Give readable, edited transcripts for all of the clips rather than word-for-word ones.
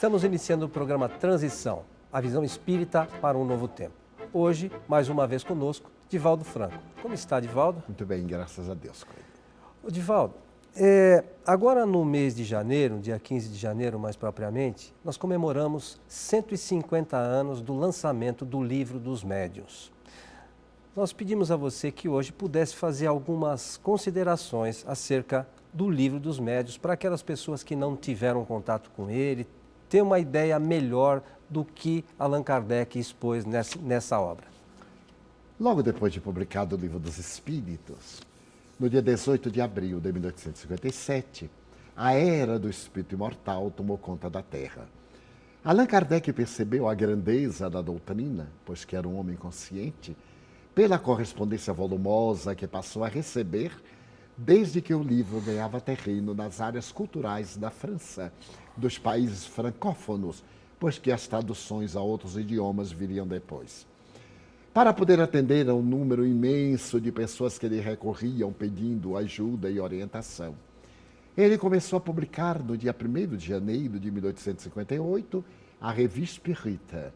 Estamos iniciando o programa Transição, a visão espírita para um novo tempo. Hoje, mais uma vez conosco, Divaldo Franco. Como está, Divaldo? Muito bem, graças a Deus. Ô, Divaldo, agora no mês de janeiro, dia 15 de janeiro mais propriamente, nós comemoramos 150 anos do lançamento do Livro dos Médiuns. Nós pedimos a você que hoje pudesse fazer algumas considerações acerca do Livro dos Médiuns para aquelas pessoas que não tiveram contato com ele, ter uma ideia melhor do que Allan Kardec expôs nessa obra. Logo depois de publicado o Livro dos Espíritos, no dia 18 de abril de 1857, a era do espírito imortal tomou conta da Terra. Allan Kardec percebeu a grandeza da doutrina, pois que era um homem consciente, pela correspondência volumosa que passou a receber desde que o livro ganhava terreno nas áreas culturais da França, dos países francófonos, pois que as traduções a outros idiomas viriam depois. Para poder atender a um número imenso de pessoas que lhe recorriam pedindo ajuda e orientação, ele começou a publicar no dia 1º de janeiro de 1858 a Revue Spirita,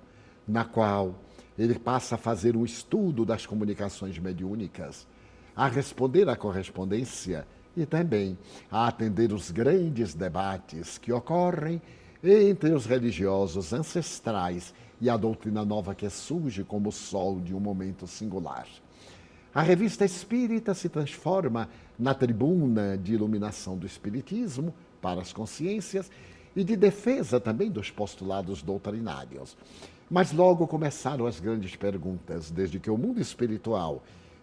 na qual ele passa a fazer um estudo das comunicações mediúnicas, a responder à correspondência e também a atender os grandes debates que ocorrem entre os religiosos ancestrais e a doutrina nova que surge como o sol de um momento singular. A Revista Espírita se transforma na tribuna de iluminação do espiritismo para as consciências e de defesa também dos postulados doutrinários. Mas logo começaram as grandes perguntas, desde que o mundo espiritual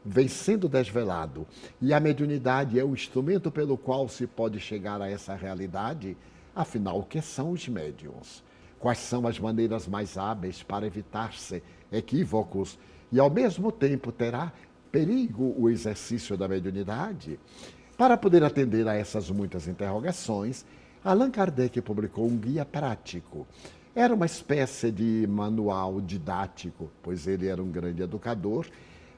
vem sendo desvelado e a mediunidade é o instrumento pelo qual se pode chegar a essa realidade. Afinal, o que são os médiuns? Quais são as maneiras mais hábeis para evitar-se equívocos e, ao mesmo tempo, terá perigo o exercício da mediunidade? Para poder atender a essas muitas interrogações, Allan Kardec publicou um guia prático. Era uma espécie de manual didático, pois ele era um grande educador,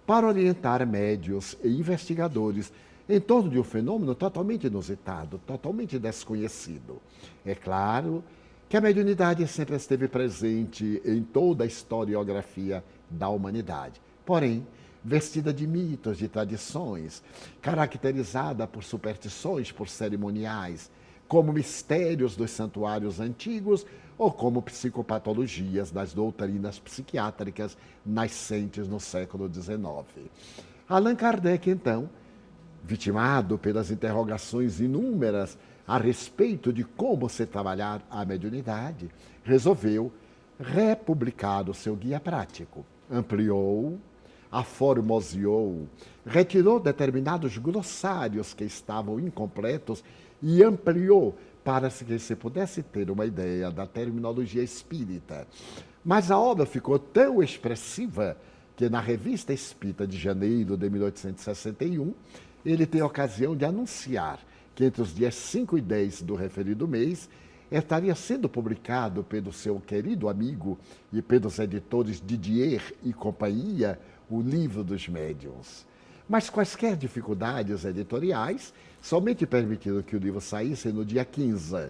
para orientar médiuns e investigadores em torno de um fenômeno totalmente inusitado, totalmente desconhecido. É claro que a mediunidade sempre esteve presente em toda a historiografia da humanidade, porém, vestida de mitos, de tradições, caracterizada por superstições, por cerimoniais, como mistérios dos santuários antigos ou como psicopatologias das doutrinas psiquiátricas nascentes no século XIX. Allan Kardec, então, vitimado pelas interrogações inúmeras a respeito de como se trabalhar a mediunidade, resolveu republicar o seu guia prático. Ampliou, aformoseou, retirou determinados glossários que estavam incompletos e ampliou para que se pudesse ter uma ideia da terminologia espírita. Mas a obra ficou tão expressiva que na Revista Espírita de janeiro de 1861, ele tem a ocasião de anunciar que entre os dias 5 e 10 do referido mês estaria sendo publicado pelo seu querido amigo e pelos editores Didier e companhia o Livro dos Médiuns. Mas quaisquer dificuldades editoriais somente permitiram que o livro saísse no dia 15.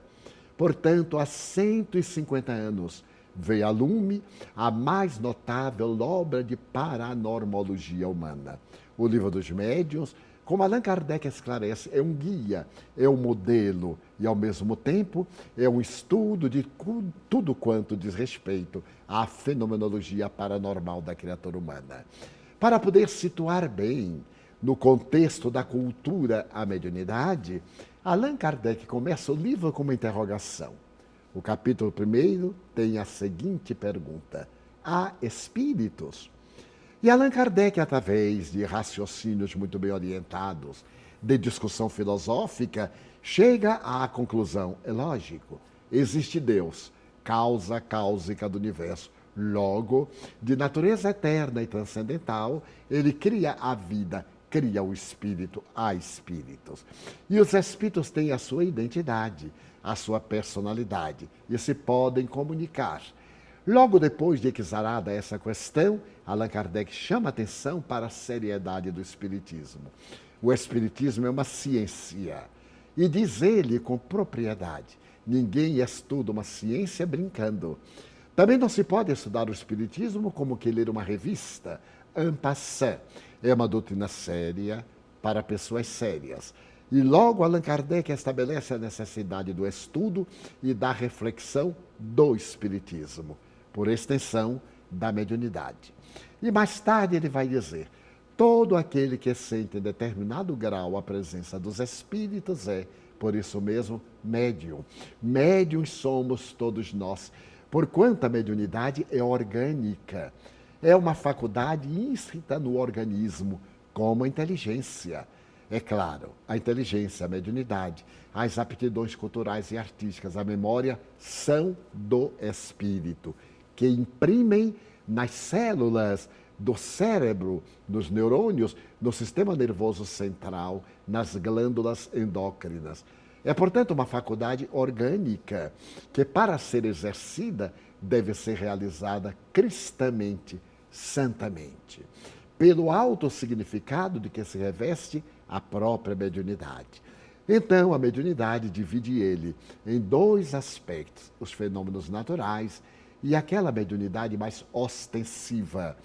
Portanto, há 150 anos veio a lume a mais notável obra de paranormologia humana. O Livro dos Médiuns, como Allan Kardec esclarece, é um guia, é um modelo e, ao mesmo tempo, é um estudo de tudo quanto diz respeito à fenomenologia paranormal da criatura humana. Para poder situar bem no contexto da cultura a mediunidade, Allan Kardec começa o livro com uma interrogação. O capítulo 1 tem a seguinte pergunta: há espíritos? E Allan Kardec, através de raciocínios muito bem orientados, de discussão filosófica, chega à conclusão: é lógico, existe Deus, causa cáusica do universo. Logo, de natureza eterna e transcendental, ele cria a vida, cria o espírito, há espíritos. E os espíritos têm a sua identidade, a sua personalidade, e se podem comunicar. Logo depois de exarada essa questão, Allan Kardec chama atenção para a seriedade do espiritismo. O espiritismo é uma ciência, e diz ele com propriedade Ninguém estuda uma ciência brincando. Também não se pode estudar o Espiritismo como que ler uma revista. En passant. É uma doutrina séria para pessoas sérias. E logo Allan Kardec estabelece a necessidade do estudo e da reflexão do Espiritismo, por extensão da mediunidade. E mais tarde ele vai dizer: todo aquele que sente em determinado grau a presença dos espíritos é, por isso mesmo, médium. Médiuns somos todos nós, porquanto a mediunidade é orgânica. É uma faculdade inscrita no organismo, como a inteligência. É claro, a inteligência, a mediunidade, as aptidões culturais e artísticas, a memória, são do espírito, que imprimem nas células do cérebro, dos neurônios, no sistema nervoso central, nas glândulas endócrinas. É, portanto, uma faculdade orgânica, que para ser exercida deve ser realizada cristamente, santamente, pelo alto significado de que se reveste a própria mediunidade. Então, a mediunidade divide ele em dois aspectos: os fenômenos naturais e aquela mediunidade mais ostensiva.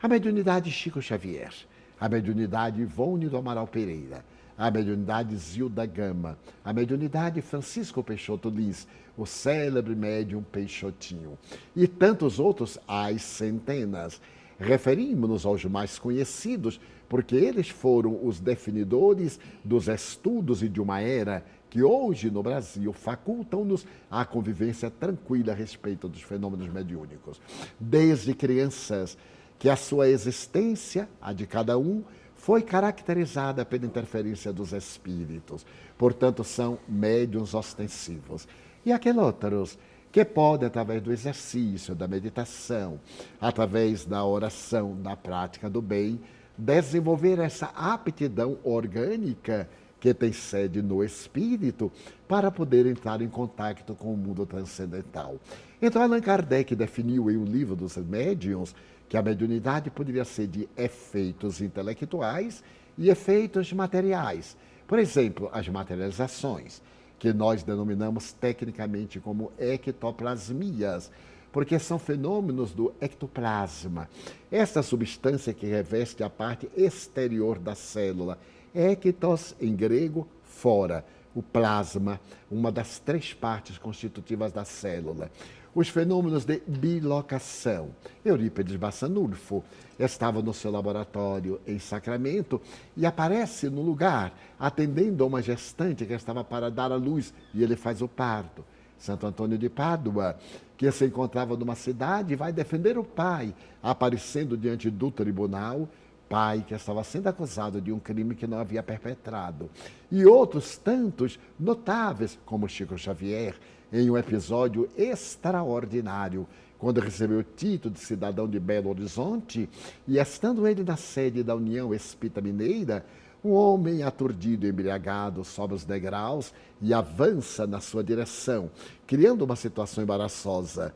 A mediunidade Chico Xavier, a mediunidade Ivone do Amaral Pereira, a mediunidade Zilda Gama, a mediunidade Francisco Peixoto Lins, o célebre médium Peixotinho, e tantos outros, às centenas. Referimos-nos aos mais conhecidos, porque eles foram os definidores dos estudos e de uma era que hoje no Brasil facultam-nos a convivência tranquila a respeito dos fenômenos mediúnicos. Desde crianças, que a sua existência, a de cada um, foi caracterizada pela interferência dos espíritos. Portanto, são médiuns ostensivos. E aqueles outros que podem, através do exercício, da meditação, através da oração, da prática do bem, desenvolver essa aptidão orgânica que tem sede no espírito para poder entrar em contato com o mundo transcendental. Então, Allan Kardec definiu em um livro dos médiuns que a mediunidade poderia ser de efeitos intelectuais e efeitos materiais. Por exemplo, as materializações, que nós denominamos tecnicamente como ectoplasmias, porque são fenômenos do ectoplasma. Esta substância que reveste a parte exterior da célula. Ectos, em grego, fora. O plasma, uma das três partes constitutivas da célula. Os fenômenos de bilocação. Eurípides Bassanulfo estava no seu laboratório em Sacramento e aparece no lugar, atendendo a uma gestante que estava para dar à luz, e ele faz o parto. Santo Antônio de Pádua, que se encontrava numa cidade e vai defender o pai, aparecendo diante do tribunal, pai que estava sendo acusado de um crime que não havia perpetrado. E outros tantos notáveis, como Chico Xavier, em um episódio extraordinário, quando recebeu o título de cidadão de Belo Horizonte, e estando ele na sede da União Espírita Mineira, um homem aturdido e embriagado sobe os degraus e avança na sua direção, criando uma situação embaraçosa.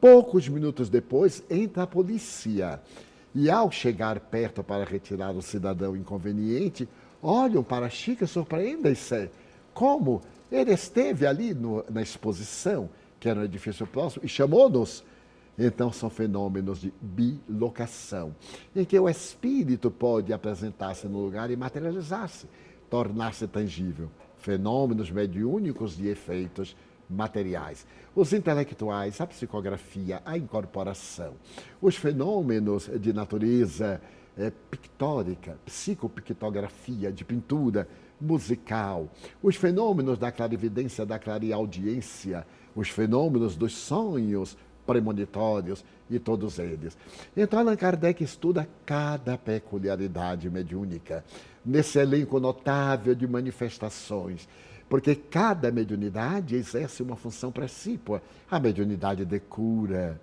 Poucos minutos depois, entra a polícia. E ao chegar perto para retirar o cidadão inconveniente, olham para Chico e surpreendem-se. Como? Ele esteve ali na exposição, que era um edifício próximo, e chamou-nos. Então, são fenômenos de bilocação, em que o espírito pode apresentar-se no lugar e materializar-se, tornar-se tangível. Fenômenos mediúnicos de efeitos materiais. Os intelectuais, a psicografia, a incorporação. Os fenômenos de natureza pictórica, psicopictografia, de pintura, musical. Os fenômenos da clarividência, da clareaudiência. Os fenômenos dos sonhos premonitórios e todos eles. Então, Allan Kardec estuda cada peculiaridade mediúnica, nesse elenco notável de manifestações, porque cada mediunidade exerce uma função precípua. A mediunidade de cura,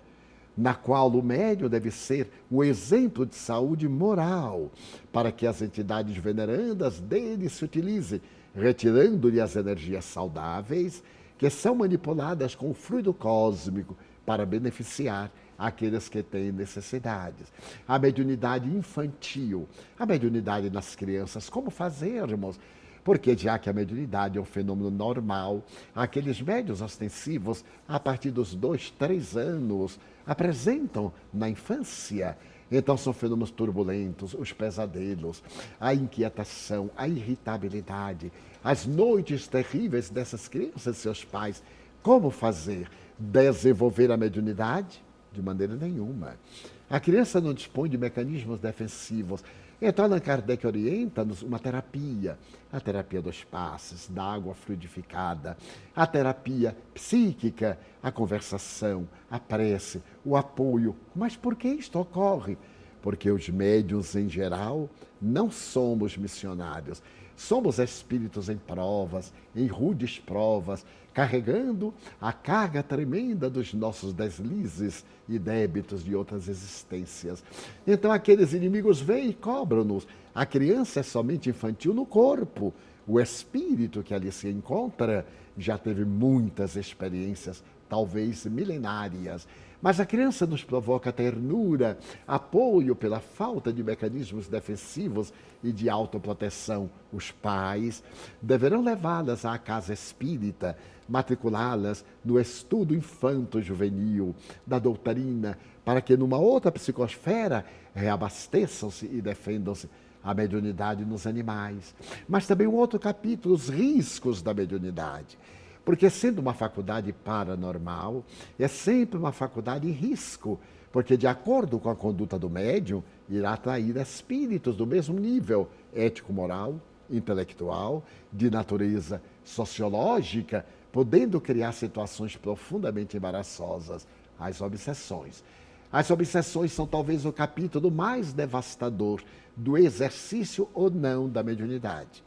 na qual o médium deve ser um exemplo de saúde moral, para que as entidades venerandas dele se utilizem, retirando-lhe as energias saudáveis, que são manipuladas com o fluido cósmico, para beneficiar aqueles que têm necessidades. A mediunidade infantil, a mediunidade nas crianças, como fazermos? Porque já que a mediunidade é um fenômeno normal, aqueles médiuns ostensivos, a partir dos 2, 3 anos, apresentam na infância. Então são fenômenos turbulentos, os pesadelos, a inquietação, a irritabilidade, as noites terríveis dessas crianças e seus pais. Como fazer? Desenvolver a mediunidade? De maneira nenhuma. A criança não dispõe de mecanismos defensivos. Então, Allan Kardec orienta-nos uma terapia, a terapia dos passes, da água fluidificada, a terapia psíquica, a conversação, a prece, o apoio. Mas por que isto ocorre? Porque os médiuns, em geral, não somos missionários. Somos espíritos em provas, em rudes provas, carregando a carga tremenda dos nossos deslizes e débitos de outras existências. Então aqueles inimigos vêm e cobram-nos. A criança é somente infantil no corpo. O espírito que ali se encontra já teve muitas experiências, talvez milenárias. Mas a criança nos provoca ternura, apoio pela falta de mecanismos defensivos e de autoproteção. Os pais deverão levá-las à casa espírita, matriculá-las no estudo infanto-juvenil da doutrina, para que numa outra psicosfera reabasteçam-se e defendam-se a mediunidade nos animais. Mas também um outro capítulo, os riscos da mediunidade. Porque sendo uma faculdade paranormal, é sempre uma faculdade em risco, porque de acordo com a conduta do médium, irá atrair espíritos do mesmo nível ético-moral, intelectual, de natureza sociológica, podendo criar situações profundamente embaraçosas, as obsessões. As obsessões são talvez o capítulo mais devastador do exercício ou não da mediunidade.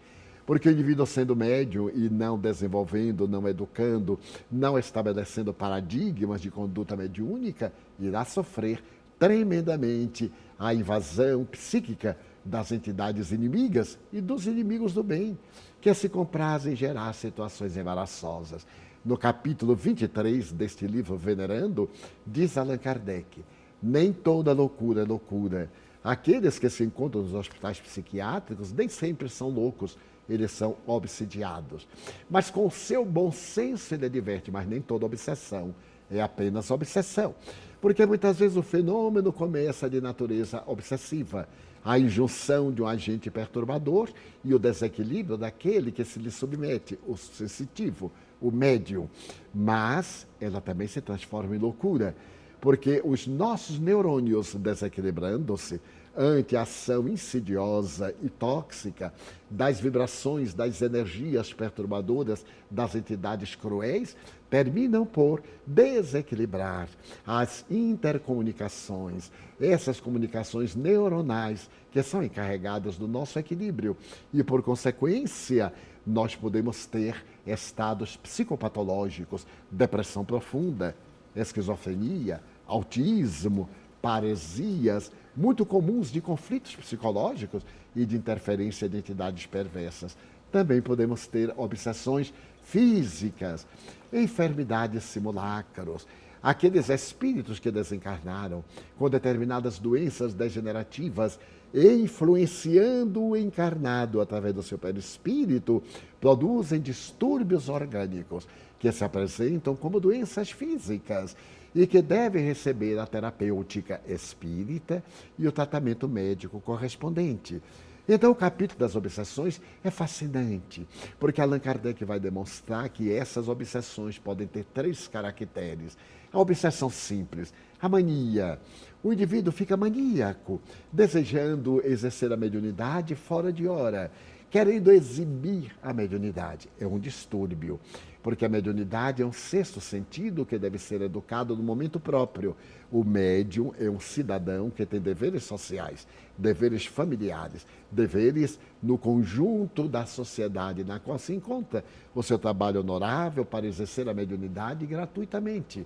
Porque o indivíduo sendo médium e não desenvolvendo, não educando, não estabelecendo paradigmas de conduta mediúnica, irá sofrer tremendamente a invasão psíquica das entidades inimigas e dos inimigos do bem, que se comprazem em gerar situações embaraçosas. No capítulo 23 deste livro Venerando, diz Allan Kardec, nem toda loucura é loucura. Aqueles que se encontram nos hospitais psiquiátricos nem sempre são loucos, eles são obsidiados. Mas com o seu bom senso ele adverte, mas nem toda obsessão é apenas obsessão. Porque muitas vezes o fenômeno começa de natureza obsessiva, a injunção de um agente perturbador e o desequilíbrio daquele que se lhe submete, o sensitivo, o médium. Mas ela também se transforma em loucura, porque os nossos neurônios desequilibrando-se ante a ação insidiosa e tóxica das vibrações, das energias perturbadoras das entidades cruéis, terminam por desequilibrar as intercomunicações, essas comunicações neuronais que são encarregadas do nosso equilíbrio. E, por consequência, nós podemos ter estados psicopatológicos, depressão profunda, esquizofrenia, autismo, paresias, muito comuns de conflitos psicológicos e de interferência de entidades perversas. Também podemos ter obsessões físicas, enfermidades simulacros, aqueles espíritos que desencarnaram com determinadas doenças degenerativas, influenciando o encarnado através do seu perispírito, produzem distúrbios orgânicos que se apresentam como doenças físicas e que devem receber a terapêutica espírita e o tratamento médico correspondente. Então, o capítulo das obsessões é fascinante, porque Allan Kardec vai demonstrar que essas obsessões podem ter 3 caracteres. A obsessão simples, a mania. O indivíduo fica maníaco, desejando exercer a mediunidade fora de hora, querendo exibir a mediunidade. É um distúrbio, porque a mediunidade é um 6º sentido que deve ser educado no momento próprio. O médium é um cidadão que tem deveres sociais, deveres familiares, deveres no conjunto da sociedade na qual se encontra o seu trabalho honorável para exercer a mediunidade gratuitamente.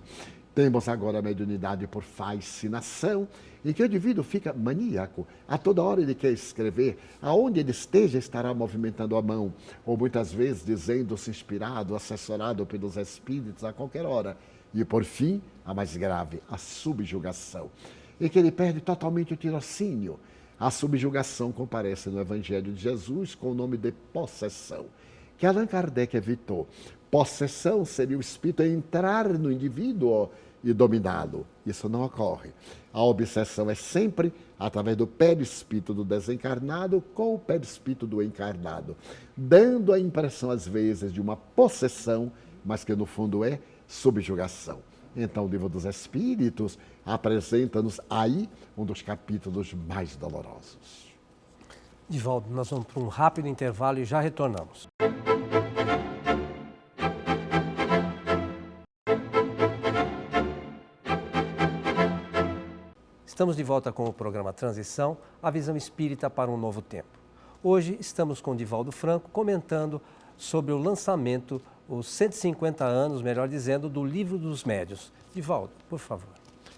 Temos agora a mediunidade por fascinação, em que o indivíduo fica maníaco. A toda hora ele quer escrever, aonde ele esteja estará movimentando a mão, ou muitas vezes dizendo-se inspirado, assessorado pelos espíritos a qualquer hora. E por fim, a mais grave, a subjugação, em que ele perde totalmente o tirocínio. A subjugação comparece no Evangelho de Jesus com o nome de possessão, que Allan Kardec evitou. Possessão seria o espírito entrar no indivíduo e dominá-lo. Isso não ocorre. A obsessão é sempre através do perispírito do desencarnado com o perispírito do encarnado, dando a impressão, às vezes, de uma possessão, mas que no fundo é subjugação. Então, o Livro dos Espíritos apresenta-nos aí um dos capítulos mais dolorosos. Divaldo, nós vamos para um rápido intervalo e já retornamos. Estamos de volta com o programa Transição, a visão espírita para um novo tempo. Hoje estamos com Divaldo Franco comentando sobre o lançamento, os 150 anos, melhor dizendo, do Livro dos Médiuns. Divaldo, por favor.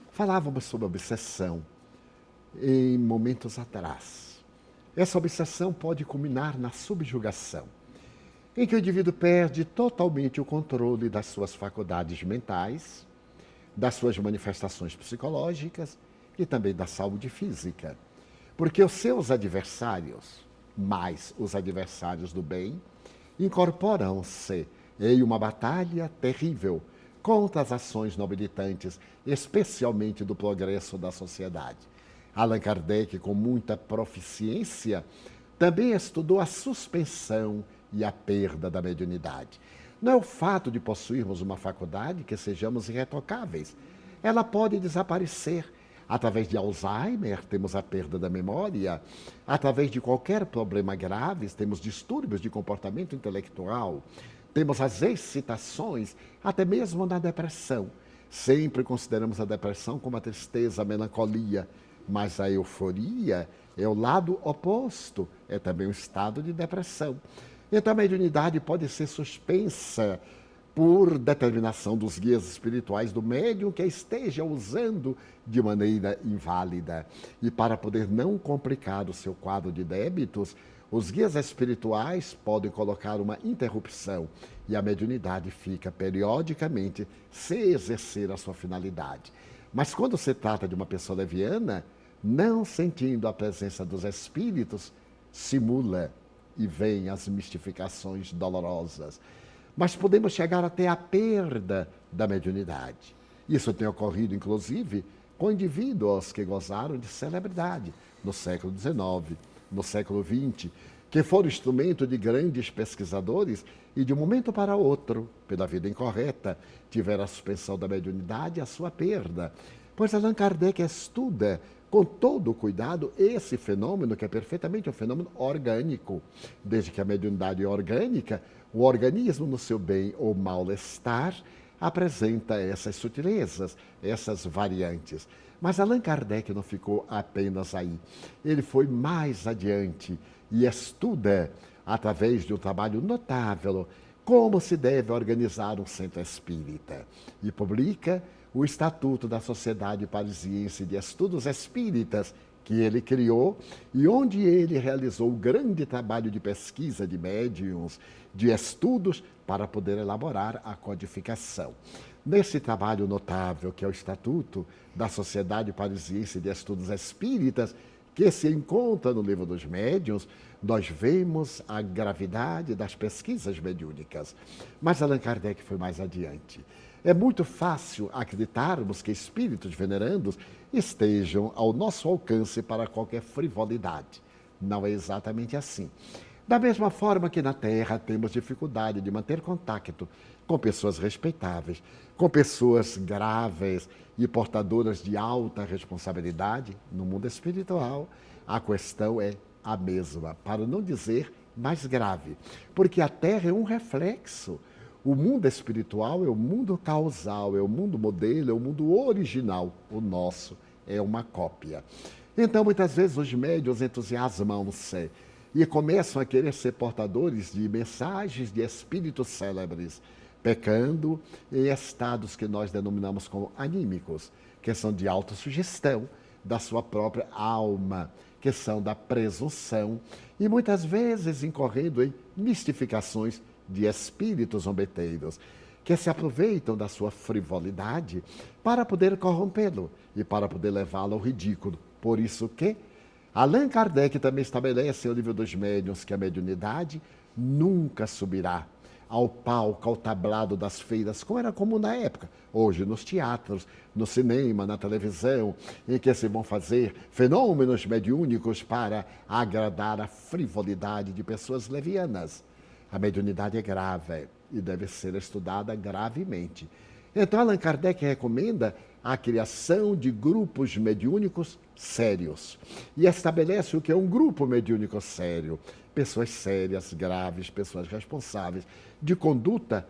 Falávamos sobre obsessão em momentos atrás. Essa obsessão pode culminar na subjugação, em que o indivíduo perde totalmente o controle das suas faculdades mentais, das suas manifestações psicológicas e também da saúde física. Porque os seus adversários, mais os adversários do bem, incorporam-se em uma batalha terrível contra as ações nobilitantes, especialmente do progresso da sociedade. Allan Kardec, com muita proficiência, também estudou a suspensão e a perda da mediunidade. Não é o fato de possuirmos uma faculdade que sejamos irretocáveis. Ela pode desaparecer. Através de Alzheimer, temos a perda da memória. Através de qualquer problema grave, temos distúrbios de comportamento intelectual. Temos as excitações, até mesmo na depressão. Sempre consideramos a depressão como a tristeza, a melancolia. Mas a euforia é o lado oposto, é também um estado de depressão. Então a mediunidade pode ser suspensa por determinação dos guias espirituais do médium que a esteja usando de maneira inválida. E para poder não complicar o seu quadro de débitos, os guias espirituais podem colocar uma interrupção e a mediunidade fica periodicamente sem exercer a sua finalidade. Mas quando se trata de uma pessoa leviana, não sentindo a presença dos espíritos, simula e vem as mistificações dolorosas. Mas podemos chegar até a perda da mediunidade. Isso tem ocorrido, inclusive, com indivíduos que gozaram de celebridade no século XIX, no século XX, que foram instrumento de grandes pesquisadores e, de um momento para outro, pela vida incorreta, tiveram a suspensão da mediunidade e a sua perda. Pois Allan Kardec estuda com todo o cuidado esse fenômeno, que é perfeitamente um fenômeno orgânico. Desde que a mediunidade é orgânica, o organismo, no seu bem ou mal-estar, apresenta essas sutilezas, essas variantes. Mas Allan Kardec não ficou apenas aí. Ele foi mais adiante e estuda, através de um trabalho notável, como se deve organizar um centro espírita. E publica o Estatuto da Sociedade Parisiense de Estudos Espíritas, que ele criou e onde ele realizou um grande trabalho de pesquisa de médiuns, de estudos, para poder elaborar a codificação. Nesse trabalho notável, que é o Estatuto da Sociedade Parisiense de Estudos Espíritas, que se encontra no Livro dos Médiuns, nós vemos a gravidade das pesquisas mediúnicas. Mas Allan Kardec foi mais adiante. É muito fácil acreditarmos que espíritos venerandos estejam ao nosso alcance para qualquer frivolidade. Não é exatamente assim. Da mesma forma que na Terra temos dificuldade de manter contato com pessoas respeitáveis, com pessoas graves e portadoras de alta responsabilidade, no mundo espiritual, a questão é a mesma, para não dizer mais grave, porque a Terra é um reflexo. O mundo espiritual é o mundo causal, é o mundo modelo, é o mundo original. O nosso é uma cópia. Então, muitas vezes, os médiuns entusiasmam-se e começam a querer ser portadores de mensagens de espíritos célebres, pecando em estados que nós denominamos como anímicos, que são de autossugestão da sua própria alma, que são da presunção e muitas vezes incorrendo em mistificações de espíritos zombeteiros, que se aproveitam da sua frivolidade para poder corrompê-lo e para poder levá-lo ao ridículo. Por isso que Allan Kardec também estabelece no Livro dos Médiuns que a mediunidade nunca subirá ao palco, ao tablado das feiras, como era comum na época. Hoje, nos teatros, no cinema, na televisão, em que se vão fazer fenômenos mediúnicos para agradar a frivolidade de pessoas levianas. A mediunidade é grave e deve ser estudada gravemente. Então, Allan Kardec recomenda a criação de grupos mediúnicos sérios. E estabelece o que é um grupo mediúnico sério. Pessoas sérias, graves, pessoas responsáveis, de conduta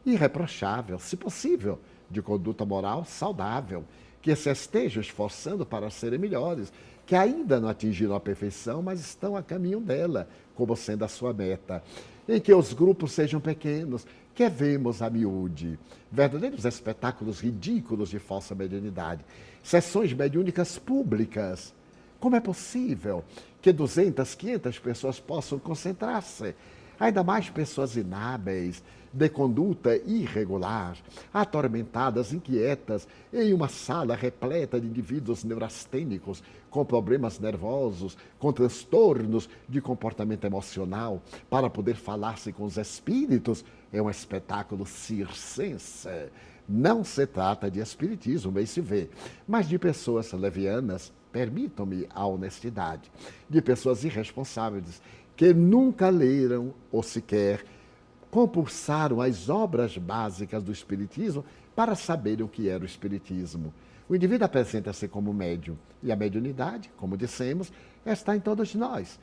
irreprochável, se possível, de conduta moral saudável, que se estejam esforçando para serem melhores, que ainda não atingiram a perfeição, mas estão a caminho dela, como sendo a sua meta. Em que os grupos sejam pequenos, que vemos a miúde, verdadeiros espetáculos ridículos de falsa mediunidade, sessões mediúnicas públicas. Como é possível que 200, 500 pessoas possam concentrar-se? Ainda mais pessoas inábeis, de conduta irregular, atormentadas, inquietas, em uma sala repleta de indivíduos neurastênicos, com problemas nervosos, com transtornos de comportamento emocional, para poder falar-se com os espíritos, é um espetáculo circense. Não se trata de espiritismo, bem se vê, mas de pessoas levianas, permitam-me a honestidade, de pessoas irresponsáveis, que nunca leram ou sequer compulsaram as obras básicas do Espiritismo para saberem o que era o Espiritismo. O indivíduo apresenta-se como médium, e a mediunidade, como dissemos, está em todos nós.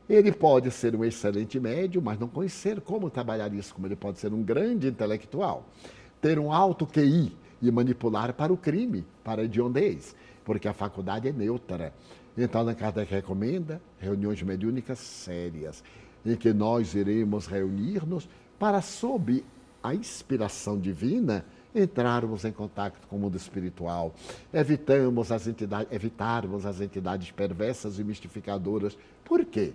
Ele pode ser um excelente médium, mas não conhecer como trabalhar isso, como ele pode ser um grande intelectual, ter um alto QI e manipular para o crime, para a hediondez, porque a faculdade é neutra. Então, Allan Kardec recomenda reuniões mediúnicas sérias, em que nós iremos reunir-nos para, sob a inspiração divina, entrarmos em contato com o mundo espiritual. Evitarmos as entidades perversas e mistificadoras. Por quê?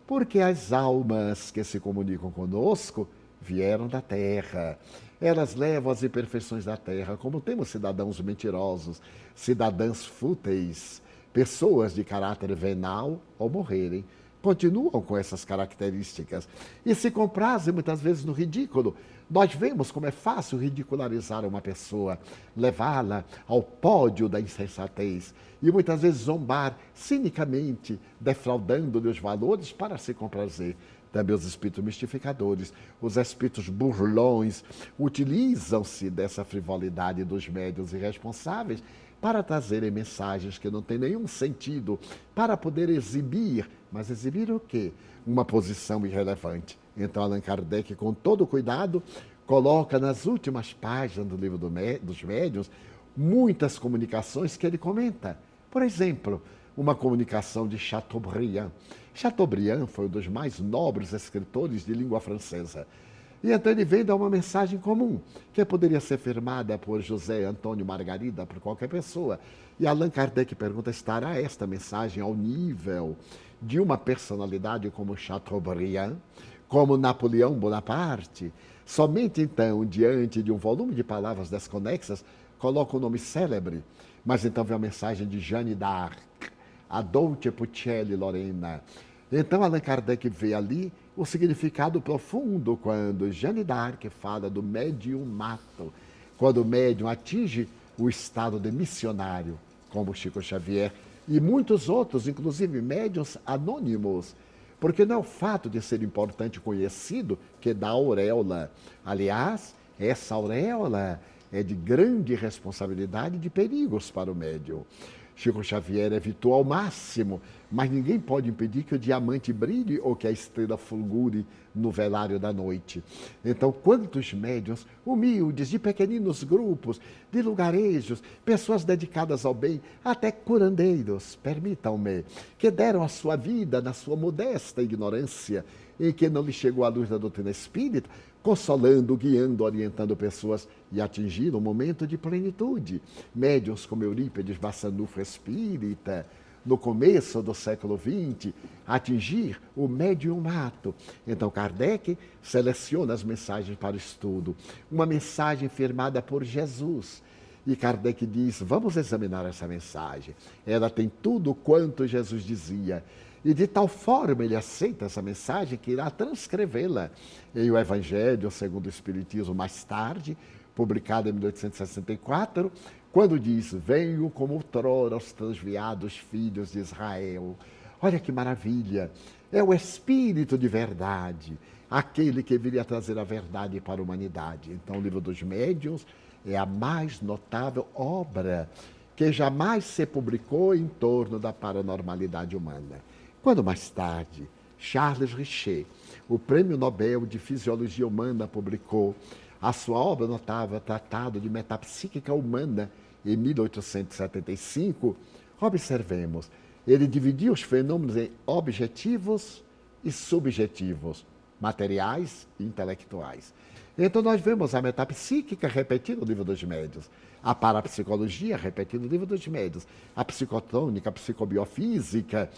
Porque as almas que se comunicam conosco vieram da Terra. Elas levam as imperfeições da Terra, como temos cidadãos mentirosos, cidadãos fúteis, pessoas de caráter venal ou morrerem. Continuam com essas características e se comprazem muitas vezes no ridículo. Nós vemos como é fácil ridicularizar uma pessoa, levá-la ao pódio da insensatez e muitas vezes zombar cinicamente, defraudando-lhe os valores para se comprazer. Também os espíritos mistificadores, os espíritos burlões, utilizam-se dessa frivolidade dos médiuns irresponsáveis para trazerem mensagens que não têm nenhum sentido, para poder exibir, mas exibir o quê? Uma posição irrelevante. Então, Allan Kardec, com todo cuidado, coloca nas últimas páginas do Livro dos Médiuns muitas comunicações que ele comenta. Por exemplo, uma comunicação de Chateaubriand. Chateaubriand foi um dos mais nobres escritores de língua francesa. E então ele vem dar uma mensagem comum, que poderia ser firmada por José Antônio Margarida, por qualquer pessoa. E Allan Kardec pergunta, estará esta mensagem ao nível de uma personalidade como Chateaubriand, como Napoleão Bonaparte? Somente então, diante de um volume de palavras desconexas, coloca o nome célebre. Mas então vem a mensagem de Jeanne d'Arc, a Dolce Puccelli Lorena. Então Allan Kardec vê ali o significado profundo quando Jeanne d'Arc fala do mediumato, quando o médium atinge o estado de missionário, como Chico Xavier e muitos outros, inclusive médiuns anônimos, porque não é o fato de ser importante e conhecido que dá auréola. Aliás, essa auréola é de grande responsabilidade e de perigos para o médium. Chico Xavier evitou ao máximo, mas ninguém pode impedir que o diamante brilhe ou que a estrela fulgure no velário da noite. Então, quantos médiuns humildes, de pequeninos grupos, de lugarejos, pessoas dedicadas ao bem, até curandeiros, permitam-me, que deram a sua vida na sua modesta ignorância, em que não lhe chegou a luz da doutrina espírita, consolando, guiando, orientando pessoas e atingindo um momento de plenitude. Médiuns como Eurípides Bassanufo espírita, no começo do século XX, atingir o mediumato. Então Kardec seleciona as mensagens para o estudo. Uma mensagem firmada por Jesus, E Kardec diz, vamos examinar essa mensagem. Ela tem tudo quanto Jesus dizia. E de tal forma ele aceita essa mensagem que irá transcrevê-la em O Evangelho segundo o Espiritismo mais tarde, publicado em 1864, quando diz, venho como outrora aos transviados filhos de Israel. Olha que maravilha! É o Espírito de verdade, aquele que viria trazer a verdade para a humanidade. Então, o Livro dos Médiuns é a mais notável obra que jamais se publicou em torno da paranormalidade humana. Quando mais tarde, Charles Richet, o Prêmio Nobel de Fisiologia Humana, publicou a sua obra notável, Tratado de Metapsíquica Humana, em 1875, observemos, ele dividia os fenômenos em objetivos e subjetivos, materiais e intelectuais. Então nós vemos a metapsíquica repetida no Livro dos Médiuns, a parapsicologia repetida no Livro dos Médiuns, a psicotônica, a psicobiofísica,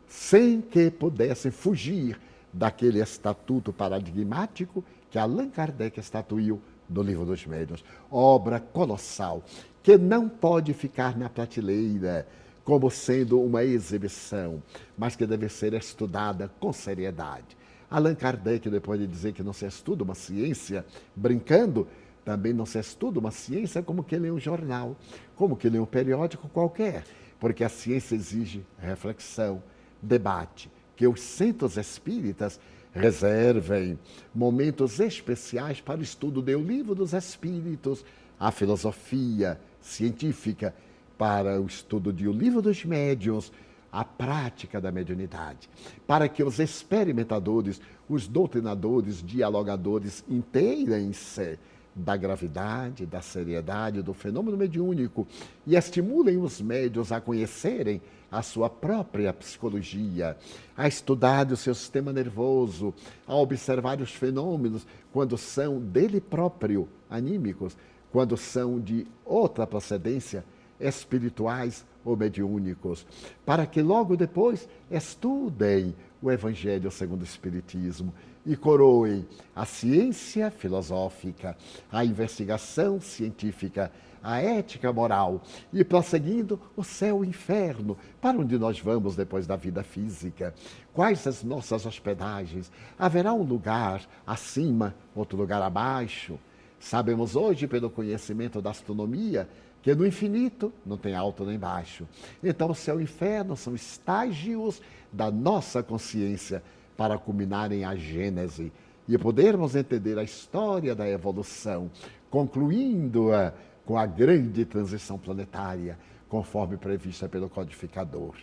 sem que pudessem fugir daquele estatuto paradigmático que Allan Kardec estatuiu no Livro dos Médiuns. Obra colossal, que não pode ficar na prateleira como sendo uma exibição, mas que deve ser estudada com seriedade. Allan Kardec, depois de dizer que não se estuda uma ciência brincando, também não se estuda uma ciência como que lê um jornal, como que lê um periódico qualquer, porque a ciência exige reflexão, debate, que os centros espíritas reservem momentos especiais para o estudo do Livro dos Espíritos, a filosofia científica, para o estudo do Livro dos Médiuns, a prática da mediunidade, para que os experimentadores, os doutrinadores, dialogadores inteirem-se da gravidade, da seriedade do fenômeno mediúnico e estimulem os médiuns a conhecerem a sua própria psicologia, a estudar o seu sistema nervoso, a observar os fenômenos quando são dele próprio, anímicos, quando são de outra procedência, espirituais ou mediúnicos, para que logo depois estudem o Evangelho segundo o Espiritismo e coroem a ciência filosófica, a investigação científica, a ética moral e, prosseguindo, o céu e o inferno, para onde nós vamos depois da vida física. Quais as nossas hospedagens? Haverá um lugar acima, outro lugar abaixo? Sabemos hoje, pelo conhecimento da astronomia, que no infinito não tem alto nem baixo. Então, o céu e o inferno são estágios da nossa consciência para culminarem a Gênese e podermos entender a história da evolução, concluindo-a com a grande transição planetária, conforme prevista pelo codificador.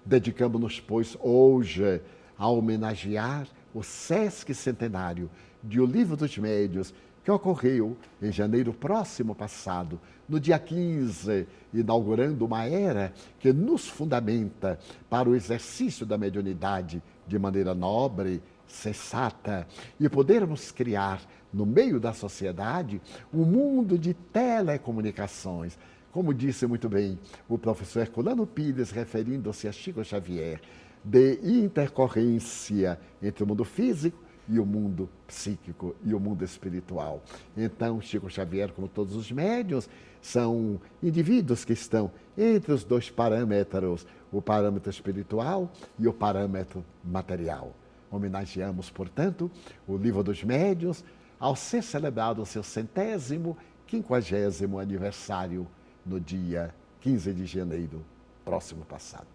Dedicamos-nos, pois, hoje a homenagear o Sesc Centenário de O Livro dos Médiuns, que ocorreu em janeiro próximo passado, no dia 15, inaugurando uma era que nos fundamenta para o exercício da mediunidade de maneira nobre, sensata, e podermos criar, no meio da sociedade, um mundo de telecomunicações. Como disse muito bem o professor Herculano Pires, referindo-se a Chico Xavier, de intercorrência entre o mundo físico e o mundo psíquico e o mundo espiritual. Então, Chico Xavier, como todos os médiuns, são indivíduos que estão entre os dois parâmetros, o parâmetro espiritual e o parâmetro material. Homenageamos, portanto, o Livro dos Médiuns, ao ser celebrado o seu 150º aniversário no dia 15 de janeiro próximo passado.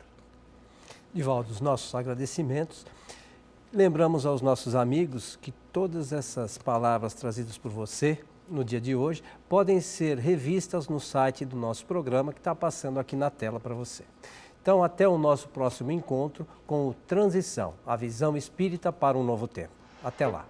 Divaldo, os nossos agradecimentos. Lembramos aos nossos amigos que todas essas palavras trazidas por você no dia de hoje podem ser revistas no site do nosso programa que está passando aqui na tela para você. Então, até o nosso próximo encontro com o Transição, a visão espírita para um novo tempo. Até lá.